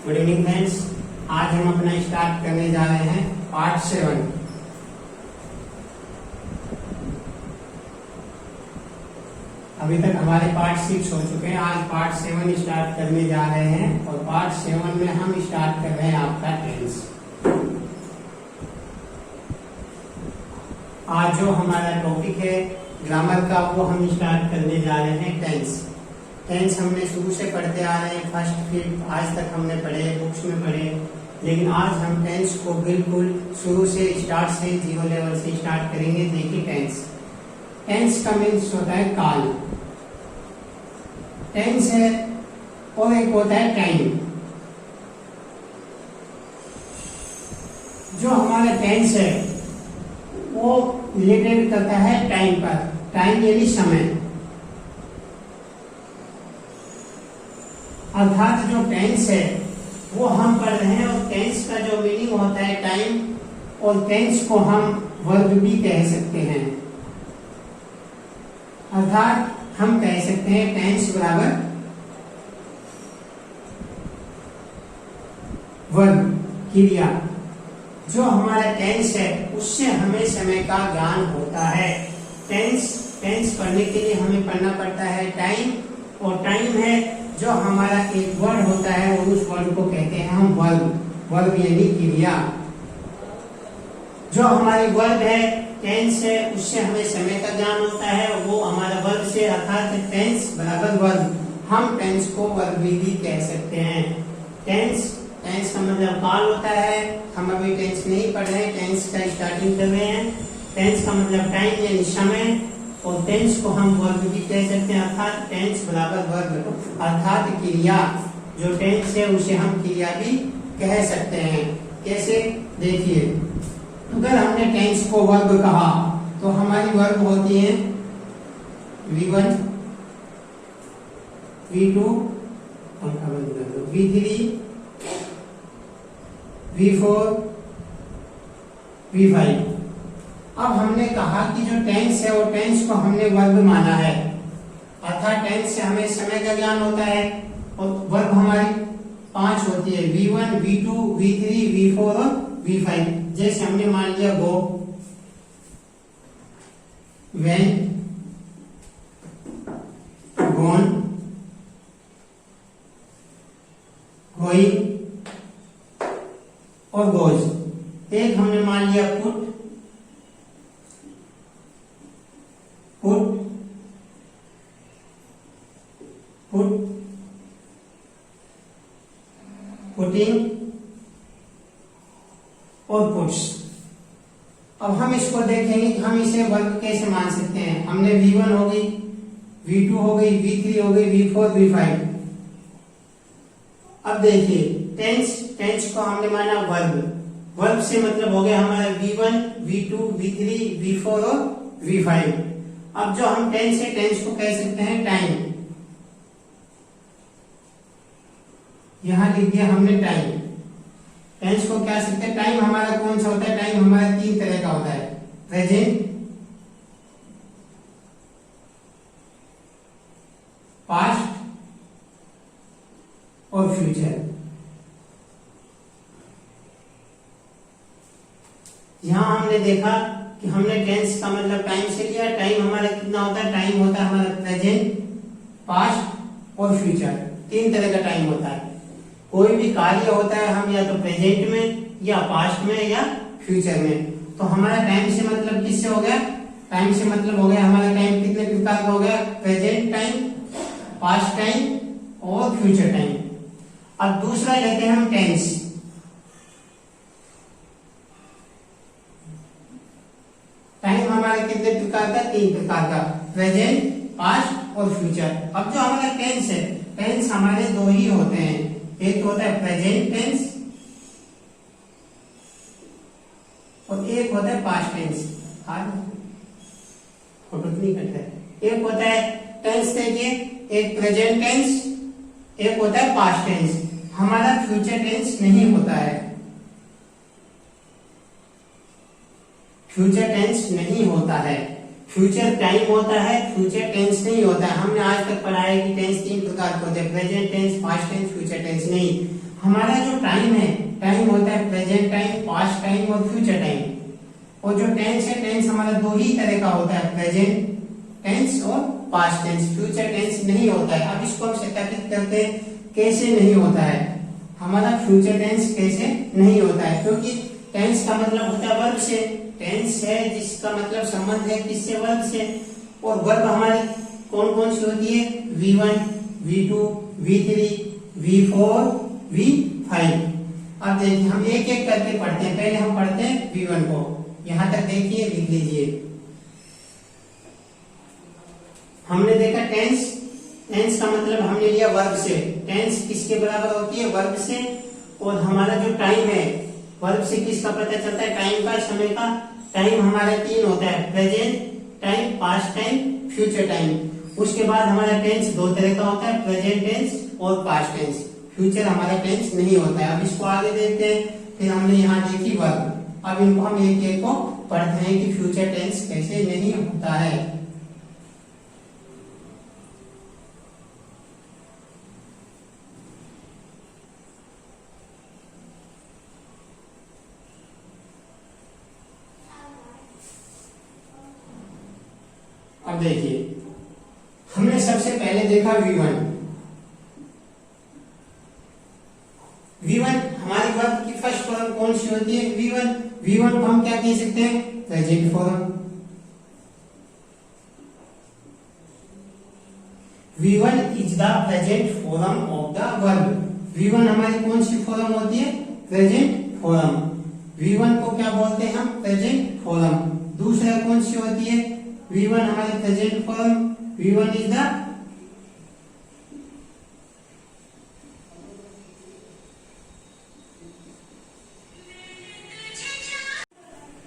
Good evening friends. आज हम अपना स्टार्ट करने जा रहे हैं पार्ट 7। अभी तक हमारे पार्ट 6 हो चुके हैं। आज पार्ट 7 स्टार्ट करने जा रहे हैं और पार्ट 7 में हम स्टार्ट कर रहे हैं आपका टेंस। आज जो हमारा टॉपिक है ग्रामर का वो हम स्टार्ट करने जा रहे हैं टेंस। टेंस हमने शुरू से पढ़ते आ रहे हैं, फर्स्ट फिफ्थ आज तक हमने पढ़े, बुक्स में पढ़े, लेकिन आज हम टेंस को बिल्कुल शुरू से स्टार्ट से 0 लेवल से स्टार्ट करेंगे। देखिए टेंस, टेंस का मीन्स होता है काल, टेंस है, और एक होता है टाइम। जो हमारा टेंस है वो रिलेटेड करता है टाइम पर, टाइम यानी समय। अर्थात जो टेंस है वो हम पढ़ रहे हैं और टेंस का जो मीनिंग होता है टाइम, और टेंस को हम वर्ब भी कह सकते हैं। अर्थात हम कह सकते हैं टेंस बराबर वर्ब, क्रिया। जो हमारा टेंस है उससे हमें समय का ज्ञान होता है। टेंस पढ़ने के लिए हमें पढ़ना पड़ता है टाइम, और टाइम है जो हमारा एक वर्ड होता है और उस वर्ड को कहते हैं हम वर्ब, वर्ब यानी क्रिया। जो हमारी वर्ब है टेंस है उससे हमें समय का ज्ञान होता है, वो हमारा वर्ब से, अर्थात टेंस बराबर वर्ब। हम टेंस को वर्ब भी कह सकते हैं। टेंस का मतलब काल होता है। हम अभी टेंस नहीं पढ़ रहे हैं, टेंस का स्टार्टिंग कर रहे हैं। टेंस का मतलब टाइम यानी समय, और टेंस को हम वर्ब भी कह सकते हैं, अर्थात टेंस बराबर वर्ब, अर्थात क्रिया। जो टेंस है उसे हम क्रिया भी कह सकते हैं। कैसे? देखिए, अगर हमने टेंस को वर्ब कहा तो हमारी वर्ब होती है V1, V2, V3, V4, V5। अब हमने कहा कि जो टेंस है वो टेंस को हमने वर्ब माना है, अर्थात टेंस से हमें समय का ज्ञान होता है, और वर्ब हमारी 5 होती है, V1, V2, V3, V4 और V5। जैसे हमने मान लिया गो, वेन, गोन, गोइंग और गोज। एक हमने मान लिया पुट, पुटिंग और पुट्स। अब हम इसको देखेंगे कि हम इसे वर्ब कैसे मान सकते हैं। हमने V1 हो गई, V2 हो गई, V3 हो गई, V4, V5। अब देखिए टेंस को हमने माना वर्ब, वर्ब से मतलब हो गया हमारा V1, V2, V3, V4 और V5। अब जो हम टेंस है टेंस को कह सकते हैं टाइम। यहां लिख दिया हमने टाइम। टेंस को क्या सकते हैं, टाइम हमारा कौन सा होता है? टाइम हमारा 3 तरह का होता है, प्रेजेंट, पास्ट और फ्यूचर। यहां हमने देखा कि हमने टेंस का मतलब टाइम से लिया। टाइम हमारा कितना होता है? टाइम होता है हमारा प्रेजेंट, पास्ट और फ्यूचर, 3 तरह का टाइम होता है। कोई भी कार्य होता है हम या तो प्रेजेंट में या पास्ट में या फ्यूचर में। तो हमारा टाइम से मतलब किससे हो गया? टाइम से मतलब हो गया हमारा टाइम कितने प्रकार का हो गया? प्रेजेंट टाइम, पास्ट टाइम और फ्यूचर टाइम। अब दूसरा लेते हैं हम टेंस। टाइम हमारा कितने प्रकार का? 3 प्रकार का, प्रेजेंट, पास्ट और फ्यूचर। अब जो हमारा टेंस है, टेंस हमारे 2 ही होते हैं, एक होता है प्रेजेंट टेंस और एक होता है पास्ट टेंस। फोटो नहीं करता है। एक होता है टेंस, देखिए, एक प्रेजेंट टेंस, एक होता है पास्ट टेंस। हमारा फ्यूचर टेंस नहीं होता है, फ्यूचर टेंस नहीं होता है। फ्यूचर टाइम होता है, फ्यूचर टेंस नहीं होता है। हमने आज तक पढ़ा है कि टेंस 3 प्रकार के होते हैं, present tense, past tense, future tense. नहीं, हमारा जो टाइम है, टाइम होता है प्रेजेंट टाइम, पास्ट टाइम और फ्यूचर टाइम। और जो टेंस है, टेंस हमारा दो ही तरह का होता है, प्रेजेंट टेंस और पास्ट टेंस, फ्यूचर टेंस नहीं होता है। अब इसको हम सत्यापित करते हैं कैसे नहीं होता है हमारा फ्यूचर टेंस, कैसे नहीं होता है, क्योंकि टेंस का मतलब होता है वर्ब से। टेंस है जिसका मतलब संबंध है किससे, वर्ब से। और वर्ब हमारी कौन कौन सी होती है, V1, V2, V3, V4, V5। अब देखिए हम एक एक करके पढ़ते हैं। पहले हम पढ़ते हैं V1 को, यहां तक देखिए, लिख लीजिए। हमने देखा टेंस, टेंस का मतलब हमने लिया वर्ब से। टेंस किसके बराबर होती है, वर्ब से। और हमारा जो टाइम है, वर्ब से किसका पता चलता है, टाइम का, समय का। टाइम हमारा तीन होता है, present time, past time, future time. उसके बाद हमारा टेंस दो तरह का होता है, प्रेजेंट टेंस और पास्ट टेंस। फ्यूचर हमारा टेंस नहीं होता है। अब इसको आगे देखते हैं। फिर हमने यहाँ देखी वर्ब, अब इनको हम एक एक को पढ़ते हैं कि फ्यूचर टेंस कैसे नहीं होता है। अब देखिए हमने सबसे पहले देखा V1। V1 हमारी वर्ब की फर्स्ट फॉर्म कौन सी होती है, V1। V1 को हम क्या कह सकते हैं, present form. V1 is the present form of the verb. V1 हमारी कौन सी फॉर्म होती है, प्रेजेंट फॉर्म। V1 को क्या बोलते हैं हम, प्रेजेंट फॉर्म। दूसरा कौन सी होती है, V1 हमारी present form. V1 is the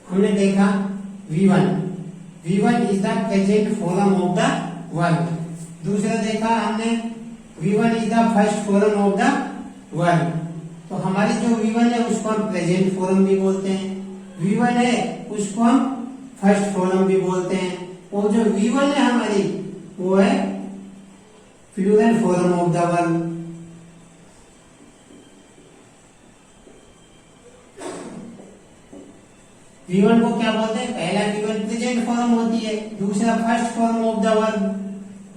हमने देखा V1 is the present form of the verb. दूसरा देखा हमने V1 is the first form of the verb. तो हमारी जो V1 है उसको हम प्रेजेंट फॉर्म भी बोलते हैं, V1 है उसको हम फर्स्ट फॉर्म भी बोलते हैं। और जो V1 है हमारी वो है plural form of the verb. V1 को क्या बोलते हैं, पहला V1 प्रेजेंट फॉर्म होती है, दूसरा first form of the verb.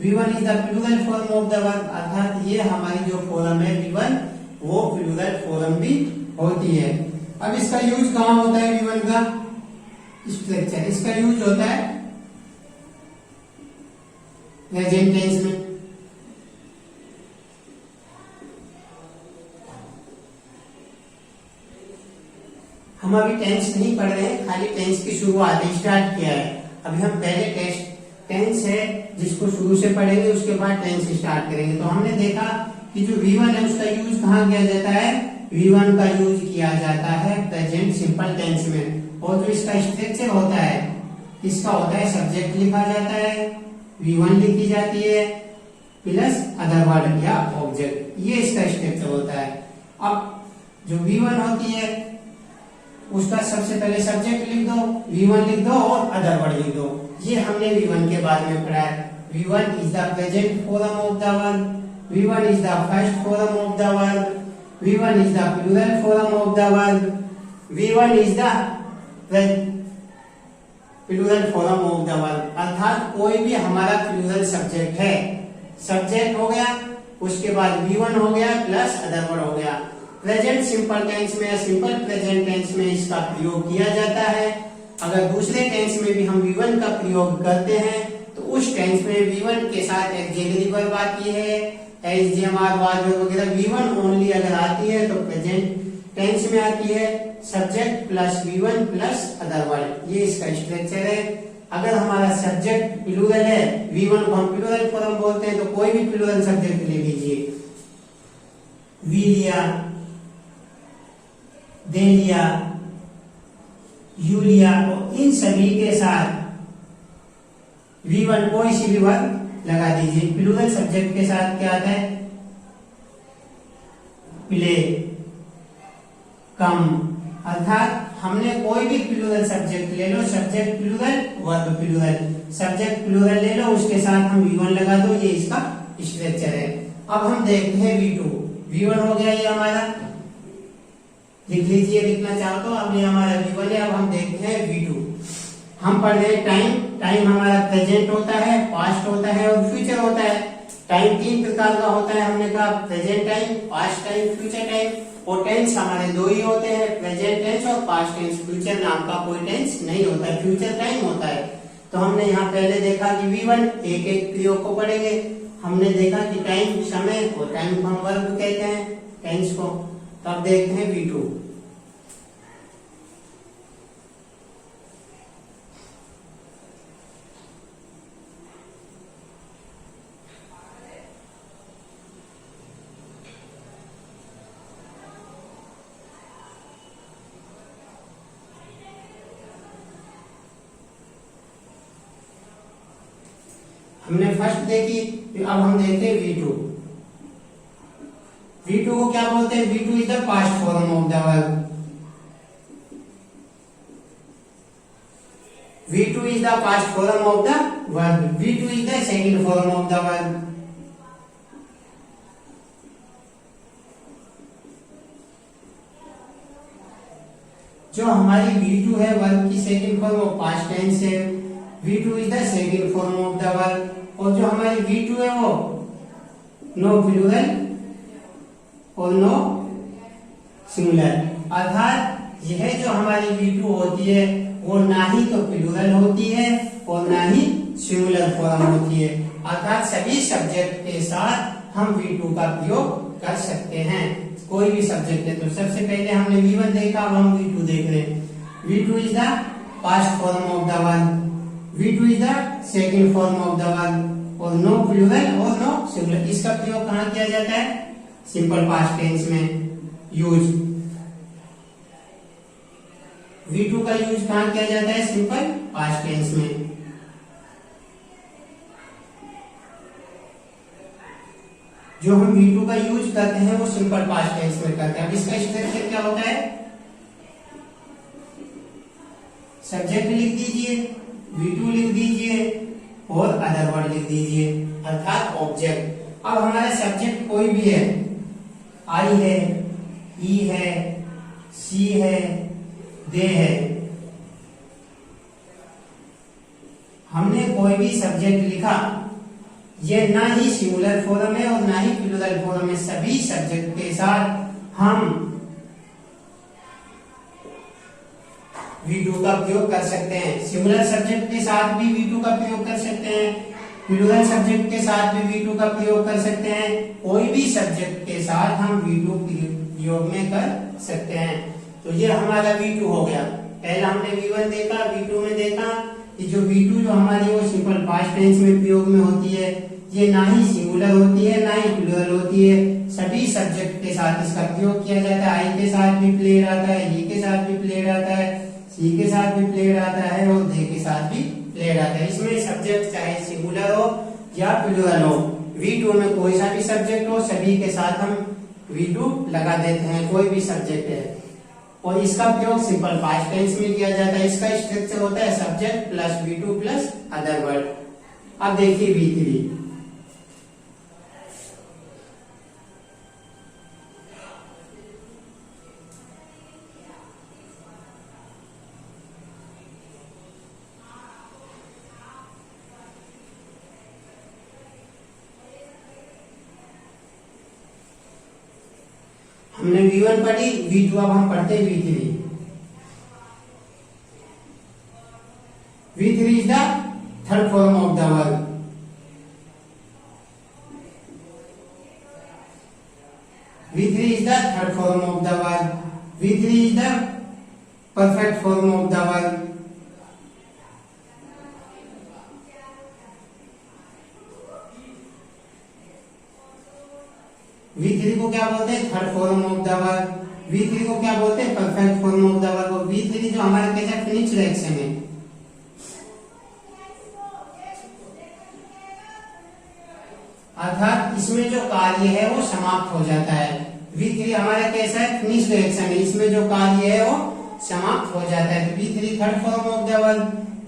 V1 is the plural form of the verb, अर्थात ये हमारी जो फॉर्म है V1 वो प्लूरल फॉर्म भी होती है। अब इसका यूज कहाँ होता है, V1 का स्ट्रक्चर, इसका यूज होता है प्रेजेंट टेंस में। हम अभी टेंस नहीं पढ़ रहे हैं, खाली टेंस की शुरुआत स्टार्ट किया है। अभी हम पहले टेंस है जिसको शुरू से पढ़ेंगे, उसके बाद टेंस स्टार्ट करेंगे। तो हमने देखा कि जो V1 है उसका यूज कहाँ किया जाता है, V1 का यूज किया जाता है प्रेजेंट सिंपल टेंस में। और जो इसका स्ट्रक्चर होता है, इसका होता है सब्जेक्ट लिखा जाता है, V1 लिखी जाती है प्लस अदर वर्ड या ऑब्जेक्ट, ये इसका स्ट्रक्चर होता है। अब जो V1 होती है उसका सबसे पहले सब्जेक्ट लिख दो, V1 लिख दो और अदर वर्ड लिख दो। ये हमने V1 के बारे में पढ़ा है। V1 is the present form of the verb, V1 is the first form of the verb, V1 is the plural form of the verb, V1 is the plural form of the verb. अर्थात कोई भी हमारा plural subject है, subject हो गया, उसके बाद V1 हो गया प्लस अदर वर्ड हो गया। प्रेजेंट सिंपल टेंस में या सिंपल प्रेजेंट टेंस में इसका प्रयोग किया जाता है। अगर दूसरे टेंस में भी हम V1 का प्रयोग करते हैं तो उस टेंस में V1 के साथ ऑक्सिलरी वर्ब आती है, SGMR वगैरह। V1 ओनली अगर आती है तो प्रेजेंट टेंस में आती है subject plus V1 plus other word, ये इसका स्ट्रक्चर है। अगर हमारा सब्जेक्ट प्लूरल है, V1 को हम प्लूरल फॉर्म बोलते हैं, तो कोई भी प्लूरल सब्जेक्ट ले लीजिए, वी लिया, दे लिया, यू लिया, और इन सभी के साथ V1 कोई सी भी वर्ब लगा दीजिए। प्लूरल सब्जेक्ट के साथ क्या आता है, प्ले, कम। अर्थात हमने कोई भी प्लूरल सब्जेक्ट ले लो, subject plural verb plural, subject plural ले लो, उसके साथ हम V1 लगा दो, ये इसका स्ट्रक्चर है। अब हम देखते हैं V2। V1 हो गया ये हमारा, लिख लीजिए लिखना चाहो तो। अब ये हमारा V1 है। अब हम देखते हैं V2। हम पढ़ रहे हैं टाइम। टाइम हमारा प्रेजेंट होता है, पास्ट होता है और फ्यूचर होता है। टाइम 3 प्रकार का होता है, हमने कहा present time, past time, future time. और टेंस हमारे 2 ही होते हैं, प्रेजेंट टेंस और पास्ट टेंस। फ्यूचर नाम का कोई टेंस नहीं होता है, फ्यूचर टाइम होता है। तो हमने यहाँ पहले देखा कि V1, एक एक प्रयोग को पढ़ेंगे। हमने देखा कि टाइम समय और टाइम को हम वर्ब कहते हैं टेंस को। तब देखते हैं V2। हमने फर्स्ट देखी, अब हम देखते हैं V2। V2 को क्या बोलते हैं? V2 is the past form of the verb. V2 is the past form of the verb. V2 is the second form of the verb. जो हमारी V2 है वर्ब की second form of past tense है। V2 is the second form of the verb. और जो हमारी V2 है वो नो प्लूरल और नो सिंगुलर, अर्थात यह जो हमारी V2 होती है वो ना ही तो प्लूरल होती है और ना ही सिंगुलर फॉर्म होती है। अर्थात सभी सब्जेक्ट के साथ हम V2 का प्रयोग कर सकते हैं, कोई भी सब्जेक्ट है। तो सबसे पहले हमने V1 देखा, अब हम V2 देख रहे हैं। V2 is the past form of the verb. V2 is the second form of the verb और नो प्लूरल और नो सिंगुलर। इसका प्रयोग कहाँ किया जाता है? सिंपल पास्ट टेंस में यूज। V2 का यूज कहाँ किया जाता है? सिंपल पास्ट टेंस में। जो हम V2 का यूज करते हैं वो सिंपल पास्ट टेंस में करते हैं। अब इसका स्ट्रक्चर क्या होता है? सब्जेक्ट लिख दीजिए, V2 लिख दीजिए और अदर वर्ड लिख दीजिए, अर्थात ऑब्जेक्ट। अब हमारा सब्जेक्ट कोई भी है, आई है, ई है, सी है, दे है। हमने कोई भी सब्जेक्ट लिखा, ये ना ही सिंगुलर फॉर्म है और ना ही प्लूरल फॉर्म है। सभी सब्जेक्ट के साथ हम V2 का प्रयोग कर सकते हैं। सिंगुलर सब्जेक्ट के साथ भी V2 का प्रयोग कर सकते हैं, प्लूरल सब्जेक्ट के साथ भी V2 का प्रयोग कर सकते हैं। कोई भी सब्जेक्ट के साथ हम V2 प्रयोग में कर सकते हैं। तो ये हमारा V2 हो गया। पहला हमने V1 देखा, V2 में देखा कि जो V2 जो हमारी वो सिंपल पास्ट टेंस में प्रयोग में होती है, ये ना ही सिंगुलर होती है ना ही प्लूरल होती है। सभी सब्जेक्ट के साथ इसका प्रयोग किया जाता है। आई के साथ भी प्लेयर आता है, ई के साथ भी प्लेयर आता है, सी के साथ भी प्लेयर आता है और दे के साथ भी प्लेयर आता है। इसमें सब्जेक्ट चाहे सिंगुलर हो या प्लूरल हो, V2 में कोई सा भी सब्जेक्ट हो, सभी के साथ हम V2 लगा देते हैं, कोई भी सब्जेक्ट है। और इसका प्रयोग सिंपल पास्ट टेंस में किया जाता है। इसका स्ट्रक्चर होता है subject plus V2 plus other word. अब देखिए V3। हमने V1 पढ़ी, V2 अब हम पढ़ते हैं V3। V3 is the third form of the verb. V3 is the third form of the verb. V3 is the perfect form of the verb. V3 को क्या बोलते हैं? Third form of the verb. V3 को क्या बोलते हैं? Perfect form of the verb. और V3 जो हमारा कैसा फिनिश्ड एक्शन है, अर्थात इसमें जो कार्य है वो समाप्त हो जाता है। V3 हमारा कैसा है? फिनिश्ड एक्शन है, इसमें जो कार्य है वो समाप्त हो जाता है। तो V3 third form of the verb,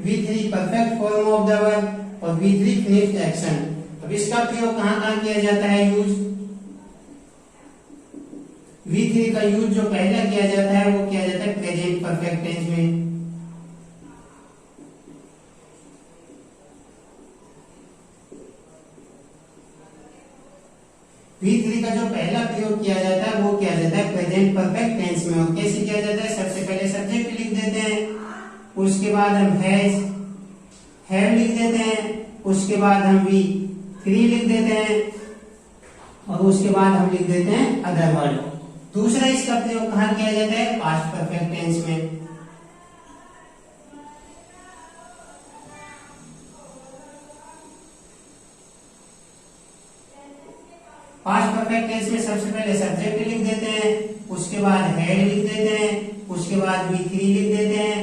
V3 perfect form of the verb और V3 फिनिश्ड एक्शन। अब इसका प्रयोग कहाँ कहाँ किया जाता है? यूज V3 का यूज जो पहला किया जाता है वो किया जाता है प्रेजेंट परफेक्ट टेंस में। V3 का जो पहला प्रयोग किया जाता है वो किया जाता है प्रेजेंट परफेक्ट टेंस में। और कैसे किया जाता है? सबसे पहले सब्जेक्ट लिख देते हैं, उसके बाद हम हैज हैव लिख देते हैं, उसके बाद हम V3 लिख देते हैं और उसके बाद हम लिख देते हैं अदर वर्ड। दूसरा इसका प्रयोग कहाँ किया जाता है? पास्ट परफेक्ट टेंस में। पास्ट परफेक्ट टेंस में सबसे पहले सब्जेक्ट लिख देते हैं, उसके बाद हेड लिख देते हैं, उसके बाद V3 लिख देते हैं,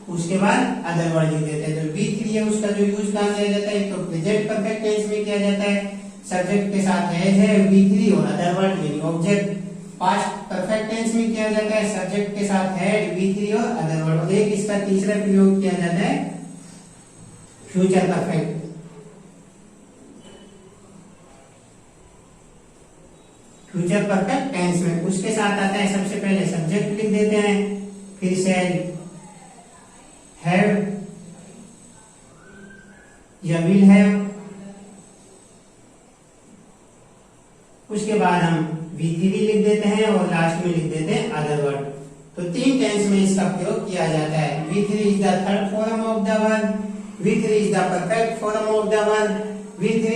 उसके बाद अदर वर्ड लिख देते हैं। जो V3 है उसका जो यूज कहाँ किया जाता है? तो प्रेजेंट परफेक्ट टेंस में किया जाता है, सब्जेक्ट के साथ हैज है, V3 और अदर वर्ड यानी ऑब्जेक्ट। पास्ट परफेक्ट टेंस में किया जाता है, सब्जेक्ट के साथ हैड, V3 और अदर वर्ड। और एक इसका तीसरा प्रयोग किया जाता है future perfect. Future perfect tense में उसके साथ आता है सबसे पहले सब्जेक्ट लिख देते हैं, फिर से हैव या विल हैव, उसके बाद हम V3 लिख देते हैं और लास्ट में लिख देते हैं अदर वर्ड। तो 3 टेंस में इसका प्रयोग किया जाता है। V3 is the third form of the verb, V3 is the perfect form of the verb, V3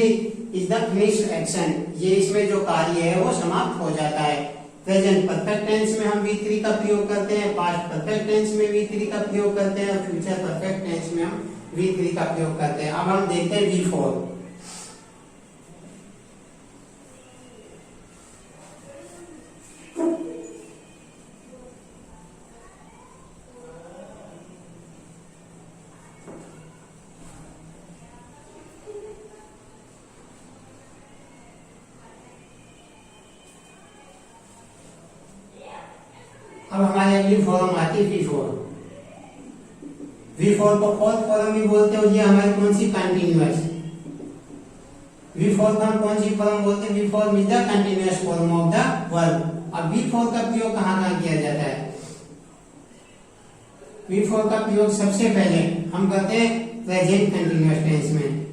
is the finished action. ये इसमें जो कार्य है वो समाप्त हो जाता है। प्रेजेंट परफेक्ट टेंस में हम V3 का प्रयोग करते हैं, पास्ट परफेक्ट टेंस में V3 का प्रयोग करते हैं और फ्यूचर परफेक्ट टेंस में हम V3 का प्रयोग करते हैं। अब हम देखते हैं V4। अब हमारी अगली फॉर्म आती है V4। V4 को फोर्थ फॉर्म भी बोलते हैं और ये हमारी कौन सी? कंटिन्यूअस। V4 को हम कौन सी फॉर्म बोलते हैं? V4 is the continuous form of the verb. अब V4 का प्रयोग कहाँ किया जाता है? V4 का प्रयोग सबसे पहले हम करते हैं प्रेजेंट कंटिन्यूअस टेंस में।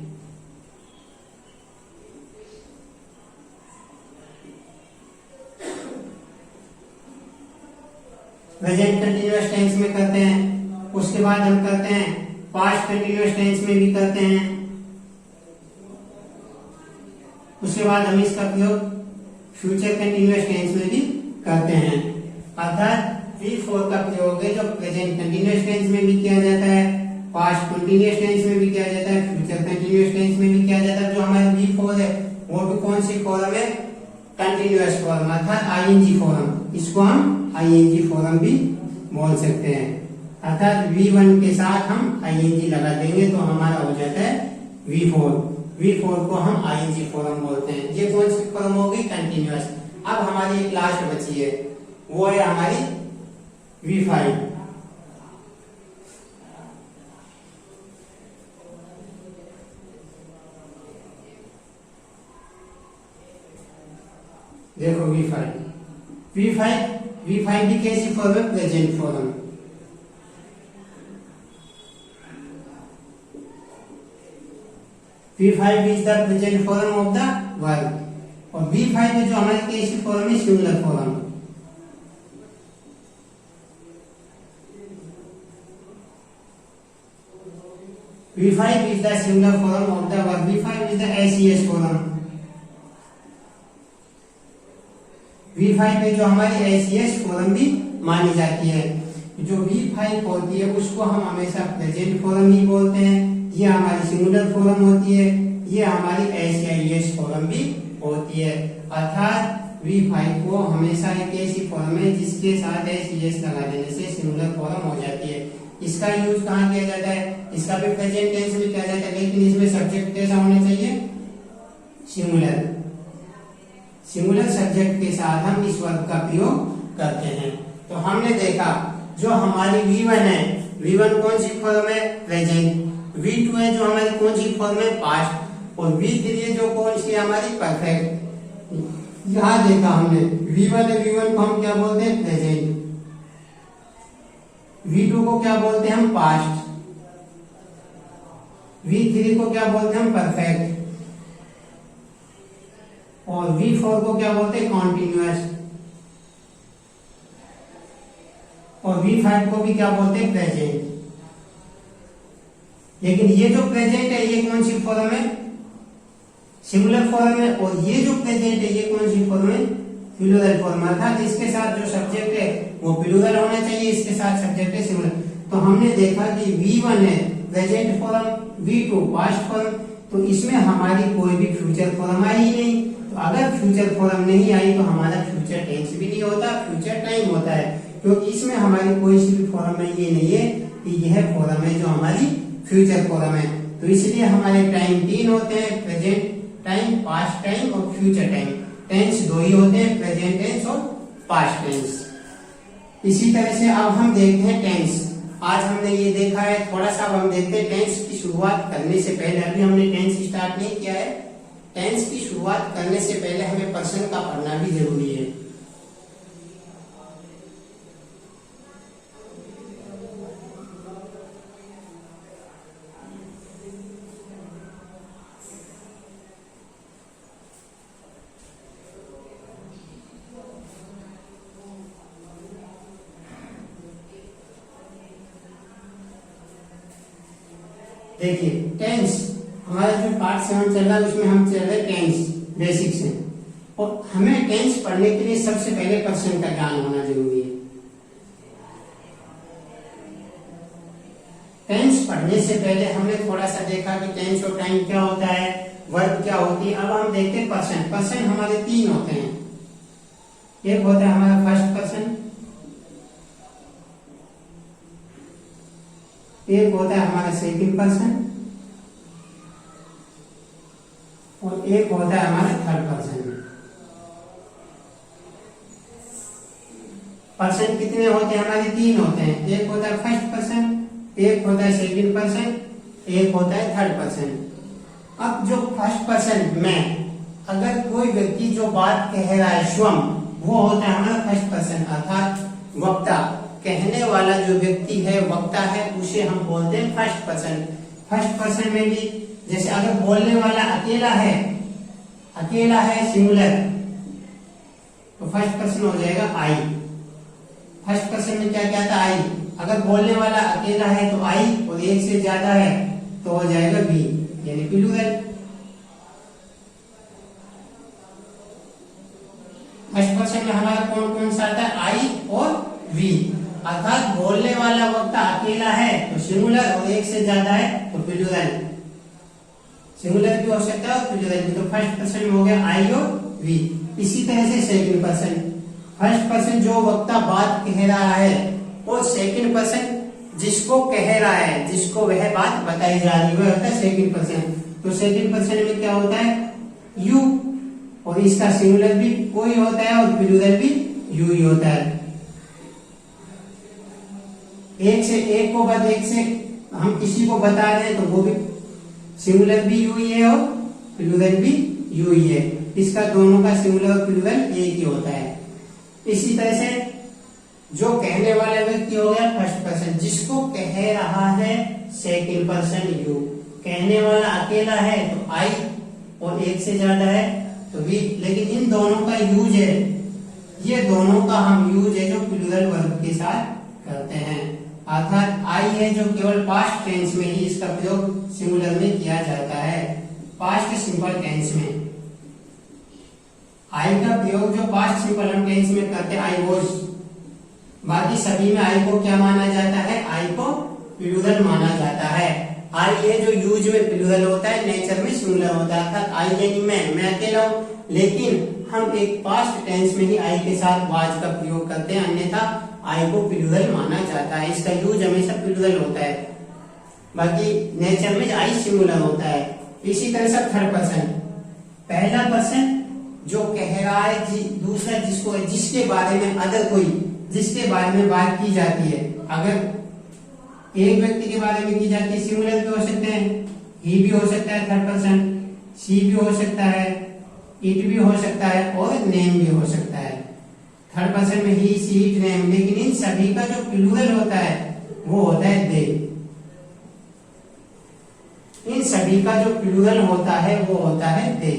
प्रेजेंट कंटिन्यूअस टेंस में करते हैं, उसके बाद हम करते हैं पास्ट कंटिन्यूअस टेंस में भी करते हैं, उसके बाद हम इसका प्रयोग फ्यूचर कंटिन्यूअस टेंस में भी करते हैं। अर्थात V4 का प्रयोग है जो प्रेजेंट कंटिन्यूअस टेंस में भी किया जाता है, पास्ट कंटिन्यूअस टेंस में भी किया जाता है, फ्यूचर कंटिन्यूअस टेंस में भी किया जाता है। जो हमारा V4 है वो भी कौन सी फॉर्म है? कंटिन्यूअस फॉर्म अर्थात ING फॉर्म। इसको हम ING फॉर्म भी बोल सकते हैं। अर्थात V1 के साथ हम ING लगा देंगे तो हमारा हो जाता है V4। V4 को हम ING फॉर्म बोलते हैं। ये कौन सी फॉर्म होगी? कंटिन्यूअस। अब हमारी एक लास्ट बची है, वो है हमारी V5। देखो V5 भी कैसी फॉर्म है? Present form. V5 is the present form of the verb. और V5 में जो हमारी कैसी फॉर्म है? Singular form. V5 is the singular form of the verb. V5 is the SES form. V5 में जो हमारी SES फॉर्म भी मानी जाती है। जो V5 होती है उसको हम हमेशा प्रेजेंट फॉर्म ही बोलते हैं। ये हमारी सिंगुलर फॉर्म होती है, ये हमारी SES फॉर्म भी होती है। अर्थात V5 को हमेशा एक ऐसी फॉर्म है जिसके साथ SES लगा देने से सिंगुलर फॉर्म हो जाती है। इसका यूज कहाँ किया जाता है? इसका भी प्रेजेंट टेंस में किया जाता है, लेकिन इसमें सब्जेक्ट कैसा होना चाहिए? सिंगुलर। सिंगुलर सब्जेक्ट के साथ हम इस वर्ब का प्रयोग करते हैं। तो हमने देखा जो हमारी V1 है, V1 कौन सी फॉर्म है? प्रेजेंट। V2 है जो हमारी कौन सी फॉर्म है? पास्ट। और V3 है जो कौन सी हमारी? परफेक्ट। यहाँ देखा हमने V1 है, V1 को हम क्या बोलते हैं प्रेजेंट, V2 को क्या बोलते हैं हम पास्ट, V3 को क्या बोलते हैं हम परफेक्ट, और V4 को क्या बोलते हैं कॉन्टिन्यूअस, और V5 को भी क्या बोलते हैं प्रेजेंट। लेकिन ये जो प्रेजेंट है ये कौन सी फॉर्म है, सिंगुलर फॉर्म है, और ये जो प्रेजेंट है ये कौन सी फॉर्म है, प्लूरल फॉर्म। अर्थात इसके साथ जो सब्जेक्ट है वो प्लूरल होना चाहिए, इसके साथ सब्जेक्ट है सिंगुलर। तो हमने देखा कि V1 है present form, V2 past form, तो इसमें हमारी कोई भी फ्यूचर फॉर्म आई ही नहीं। तो अगर फ्यूचर फॉर्म नहीं आई तो हमारा फ्यूचर टेंस भी नहीं होता, फ्यूचर टाइम होता है, क्योंकि इसमें हमारी कोई सी भी फॉर्म में ये नहीं है कि यह फॉर्म है जो हमारी फ्यूचर फॉर्म है। तो इसलिए हमारे टाइम 3 होते हैं, प्रेजेंट टाइम, पास्ट टाइम और फ्यूचर टाइम। टेंस 2 ही होते हैं, प्रेजेंट टेंस और पास्ट टेंस। इसी तरह से अब हम देखते हैं टेंस। आज हमने ये देखा है, थोड़ा सा अब हम देखते हैं टेंस की शुरुआत करने से पहले, अभी हमने टेंस स्टार्ट नहीं किया है, टेंस की शुरुआत करने से पहले हमें पर्सन का पढ़ना भी जरूरी है। देखिए टेंस हमारा जो पार्ट 7 चल रहा है उसमें हम चल रहे टेंस बेसिक से, और हमें टेंस पढ़ने के लिए सबसे पहले पर्सन का ज्ञान होना जरूरी है। टेंस पढ़ने से पहले हमने थोड़ा सा देखा कि टेंस और टाइम क्या होता है, वर्ब क्या होती है। अब हम देखते हैं पर्सन। पर्सन हमारे 3 होते हैं, एक होता है हमारा फर्स्ट पर्सन, एक होता है हमारा सेकंड पर्सन, और एक होता है हमारा थर्ड पर्सन। पर्सन कितने होते हैं हमारे? 3 होते हैं, एक होता है फर्स्ट पर्सन, एक होता है सेकंड पर्सन, एक होता है थर्ड पर्सन। अब जो फर्स्ट पर्सन में अगर कोई व्यक्ति जो बात कह रहा है स्वयं, वो होता है हमारा फर्स्ट पर्सन, अर्थात वक्ता। कहने वाला जो व्यक्ति है वक्ता है, उसे हम बोलते हैं फर्स्ट पर्सन। फर्स्ट पर्सन में भी जैसे अगर बोलने वाला अकेला है सिंगुलर, तो फर्स्ट पर्सन हो जाएगा आई। फर्स्ट पर्सन में क्या क्या था? आई। अगर बोलने वाला अकेला है तो आई, और एक से ज्यादा है तो हो जाएगा बी, यानी प्लूरल। फर्स्ट पर्सन में हमारा कौन कौन सा आता है? आई और वी। अर्थात बोलने वाला वक्ता अकेला है तो सिंगुलर, और एक से ज्यादा है तो प्लूरल। सिंगुलर भी हो सकता है और प्लूरल भी। तो फर्स्ट पर्सन में हो गया आई और वी। इसी तरह से सेकंड पर्सन। फर्स्ट पर्सन जो वक्ता बात कह रहा है, और सेकंड पर्सन जिसको कह रहा है, जिसको वह बात बताई जा रही है, वह होता है सेकंड पर्सन। तो सेकंड पर्सन में क्या होता है? यू, और इसका सिंगुलर भी कोई होता है और प्लूरल भी यू ही होता है। एक से हम किसी को बता रहे हैं तो वो भी सिंगुलर भी यू ही है और प्लूरल भी यू ही है। इसका दोनों का सिंगुलर और प्लूरल एक ही होता है। इसी तरह से जो कहने वाला व्यक्ति हो गया फर्स्ट पर्सन, जिसको कह रहा है सेकंड पर्सन यू। कहने वाला अकेला है तो आई, और एक से ज्यादा है तो वी। लेकिन इन दोनों का यूज है, ये दोनों का हम यूज है जो प्लूरल वर्ब के साथ करते हैं। अर्थात आई है जो केवल पास्ट टेंस में ही इसका प्रयोग सिंगुलर में किया जाता है, पास्ट सिंपल टेंस में। आई का प्रयोग जो पास्ट सिंपल हम टेंस में करते हैं, आई वॉज। बाकी सभी में आई को क्या माना जाता है? आई को प्लूरल माना जाता है। आई है जो यूज में प्लूरल होता है, नेचर में सिंगुलर होता है। अर्थात आई यानी मैं अकेला हूं, लेकिन हम एक पास्ट टेंस में ही आई के साथ वाज का प्रयोग करते हैं, अन्यथा आई को प्लूरल माना जाता है। इसका यूज हमेशा प्लूरल होता है, बाकी नेचर में आई सिंगुलर होता है। इसी तरह से थर्ड पर्सन, पहला पर्सन जो कह रहा है, दूसरा जिसको, जिसके बारे में अदर कोई, जिसके बारे में बात की जाती है। अगर एक व्यक्ति के बारे में की जाती है, सिंगुलर भी हो सकते हैं, ही भी हो सकता है थर्ड पर्सन, शी भी हो सकता है, इट भी हो सकता है और नेम भी हो सकता है। थर्ड पर्सन में ही, शी, इट, नेम, लेकिन इन सभी का जो प्लूरल होता है वो होता है दे। इन सभी का जो प्लूरल होता है वो होता है दे।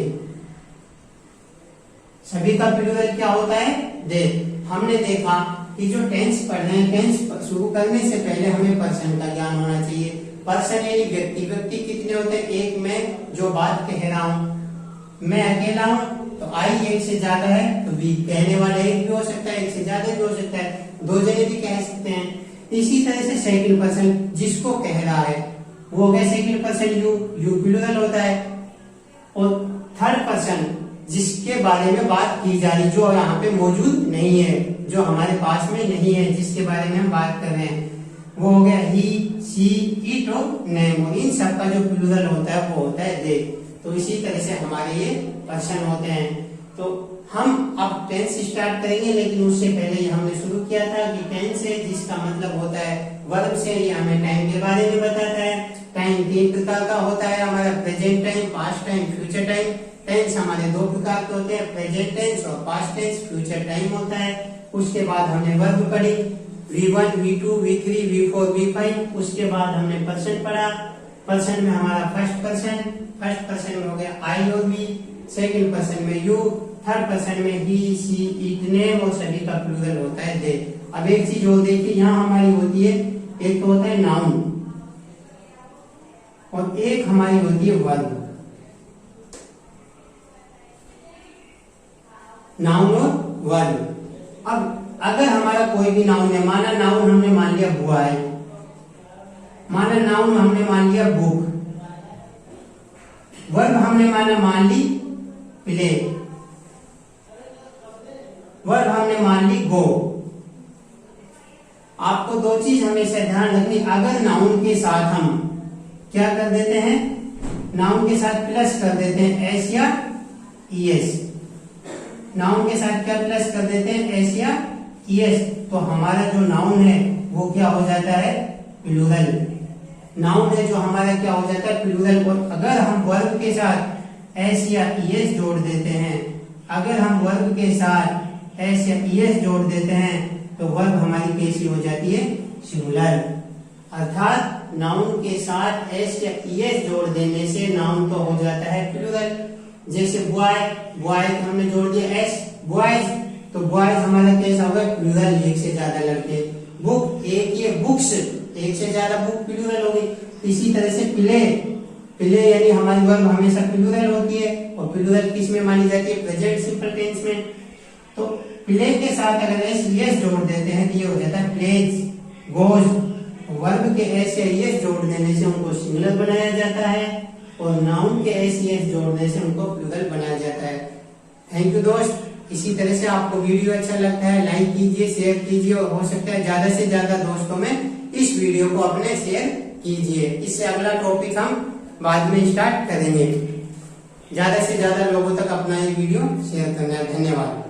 सभी का प्लूरल क्या होता है? दे। हमने देखा कि जो टेंस पढ़ रहे हैं, टेंस शुरू करने से पहले हमें पर्सन का ज्ञान होना चाहिए। पर्सन यानी व्यक्ति। व्यक्ति कितने होते हैं? एक मैं जो बात कह रहा हूं, मैं अकेला हूं तो आई एक से ज्यादा है तो वी। कहने वाला एक भी हो सकता है, एक से ज्यादा भी हो सकता है, दो जने भी कह सकते हैं। इसी तरह से सेकंड पर्सन जिसको कह रहा है वो हो गया second person you. You plural होता है। और थर्ड पर्सन जिसके बारे में बात की जा रही, जो यहाँ पे मौजूद नहीं है, जो हमारे पास में नहीं है, जिसके बारे में हम बात कर रहे हैं, वो हो गया ही, शी, इट और नेम। और इन सब का जो प्लूरल होता है वो होता है दे। तो इसी तरह से हमारे ये पर्सन होते हैं। तो हम अब टेंस स्टार्ट करेंगे, लेकिन उससे पहले ये हमने शुरू किया था कि टेंस है जिसका मतलब होता है वर्ब से। ये हमें टाइम के बारे में बताता है। टाइम 3 प्रकार का होता है हमारा, present time, past time, future time. Tense हमारे 2 प्रकार के होते हैं, प्रेजेंट टेंस और पास्ट टेंस। फ्यूचर टाइम होता है। उसके बाद हमने वर्ब पढ़ी, V1, V2, V3, V4, V5। उसके बाद हमने पर्सन पढ़ा। पर्सन में हमारा फर्स्ट पर्सन में हो गया आई और वी, सेकंड पर्सन में यू, थर्ड पर्सन में ही, शी, इट, नेम और सभी का प्लूरल होता है दे। अब एक चीज और देखिए, यहाँ हमारी होती है, एक तो होता है नाउन और एक हमारी होती है वर्ब। नाउन और वर्ब। अब अगर हमारा कोई भी नाउन है, माना नाउन हमने मान लिया बुआ है, माना नाउन हमने मान लिया बुक, वर्ब हमने मान ली प्ले, वर्ब हमने मान ली गो। आपको 2 चीज हमेशा ध्यान रखनी, अगर नाउन के साथ हम क्या कर देते हैं, नाउन के साथ प्लस कर देते हैं एस या ईएस, नाउन के साथ क्या प्लस कर देते हैं एस या ईएस, तो हमारा जो नाउन है वो क्या हो जाता है, प्लूरल। नाउन है जो हमारा क्या हो जाता है, प्लूरल। और अगर हम वर्ब के साथ एस या ईएस जोड़ देते हैं, अगर हम वर्ब के साथ एस या ईएस जोड़ देते हैं तो वर्ब हमारी कैसी हो जाती है, सिंगुलर। अर्थात नाउन के साथ एस या ईएस जोड़ देने से नाउन तो हो जाता है प्लूरल। जैसे बॉय, बॉय हमने जोड़ दिया एस, बॉयज, तो बॉयज हमारा कैसा होगा, प्लूरल, एक से ज्यादा लड़के। बुक, एक ये बुक्स, एक से ज्यादा बुक प्लूरल होगी। इसी तरह से प्ले, प्ले यानी हमारी वर्ब हमेशा प्लूरल होती है और प्लूरल किस में मानी जाती है, प्रेजेंट सिंपल टेंस में। तो प्ले के साथ अगर एस ईएस जोड़ देते हैं तो ये हो जाता है प्लेज, गोज। वर्ब के एस या ईएस जोड़ देने से उनको सिंगुलर बनाया जाता है और नाउन के एस ईएस जोड़ने से उनको प्लूरल बनाया जाता है। थैंक यू दोस्त। इसी तरह से आपको वीडियो अच्छा लगता है लाइक कीजिए, शेयर कीजिए और हो सकता है ज्यादा से ज्यादा दोस्तों में इस वीडियो को अपने शेयर कीजिए। इससे अगला टॉपिक हम बाद में स्टार्ट करेंगे। ज्यादा से ज्यादा लोगों तक अपना ये वीडियो शेयर करना है। धन्यवाद।